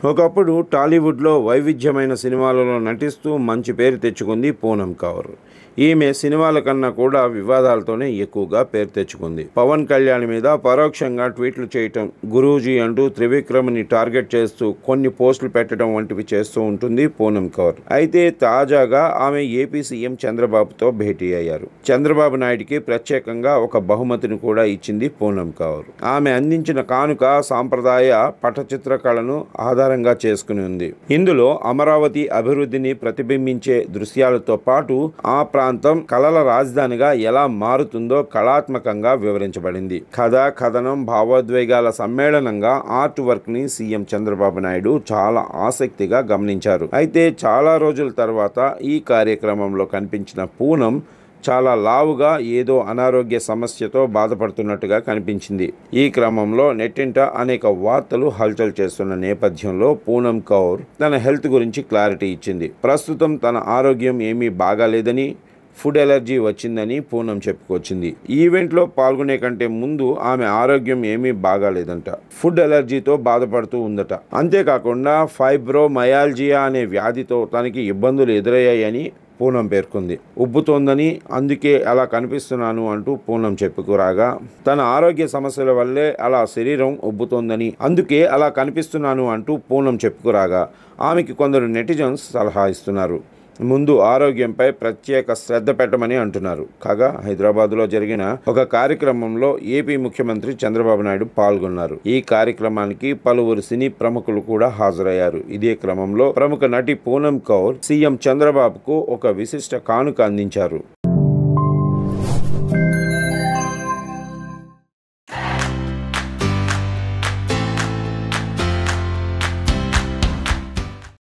ఒకప్పుడు టాలీవుడ్లో వైవిధ్యమైన సినిమాలలో నటిస్తూ మంచి పేరు తెచ్చుకుంది పూనం కౌర్. ఈమె సినిమాల కన్నా కూడా వివాదాలతోనే ఎక్కువగా పేరు తెచ్చుకుంది. పవన్ కళ్యాణ్ మీద పరోక్షంగా ట్వీట్లు చేయటం, గురూజీ అంటూ త్రివిక్రమ్ని టార్గెట్ చేస్తూ కొన్ని పోస్టులు పెట్టడం వంటివి చేస్తూ ఉంటుంది పూనం కౌర్. అయితే తాజాగా ఆమె ఏపీ సీఎం చంద్రబాబుతో భేటీ అయ్యారు. చంద్రబాబు నాయుడికి ప్రత్యేకంగా ఒక బహుమతిని కూడా ఇచ్చింది పూనం కౌర్. ఆమె అందించిన కానుక సాంప్రదాయ పటచిత్ర కళను ఆధారంగా చేసుకుని ఉంది. ఇందులో అమరావతి అభివృద్ధిని ప్రతిబింబించే దృశ్యాలతో పాటు ఆ ప్రాంతం కళల రాజధానిగా ఎలా మారుతుందో కళాత్మకంగా వివరించబడింది. కథ, కథనం, భావోద్వేగాల సమ్మేళనంగా ఆర్ట్ వర్క్ ని సీఎం చంద్రబాబు నాయుడు చాలా ఆసక్తిగా గమనించారు. అయితే చాలా రోజుల తర్వాత ఈ కార్యక్రమంలో కనిపించిన పూనం చాలా లావుగా ఏదో అనారోగ్య సమస్యతో బాధపడుతున్నట్టుగా కనిపించింది. ఈ క్రమంలో నెట్టింట అనేక వార్తలు హల్చల్ చేస్తున్న నేపథ్యంలో పూనం కౌర్ తన హెల్త్ గురించి క్లారిటీ ఇచ్చింది. ప్రస్తుతం తన ఆరోగ్యం ఏమీ బాగాలేదని, ఫుడ్ ఎలర్జీ వచ్చిందని పూనం చెప్పుకొచ్చింది. ఈవెంట్లో పాల్గొనే కంటే ముందు ఆమె ఆరోగ్యం ఏమీ బాగాలేదంట. ఫుడ్ ఎలర్జీతో బాధపడుతూ ఉందట. అంతేకాకుండా ఫైబ్రోమయాల్జియా అనే వ్యాధితో తనకి ఇబ్బందులు ఎదురయ్యాయని పూనం పేర్కొంది. ఉబ్బుతోందని, అందుకే అలా కనిపిస్తున్నాను అంటూ పూనం చెప్పుకురాగా, తన ఆరోగ్య సమస్యల వల్లే అలా శరీరం ఉబ్బుతోందని, అందుకే అలా కనిపిస్తున్నాను అంటూ పూనం చెప్పుకురాగా ఆమెకి కొందరు నెటిజన్స్ సలహా ఇస్తున్నారు. ముందు ఆరోగ్యంపై ప్రత్యేక శ్రద్ధ పెట్టమని అంటున్నారు. కాగా హైదరాబాద్లో జరిగిన ఒక కార్యక్రమంలో ఏపీ ముఖ్యమంత్రి చంద్రబాబు నాయుడు పాల్గొన్నారు. ఈ కార్యక్రమానికి పలువురు సినీ ప్రముఖులు కూడా హాజరయ్యారు. ఇదే క్రమంలో ప్రముఖ నటి పూనం కౌర్ సీఎం చంద్రబాబుకు ఒక విశిష్ట కానుక అందించారు.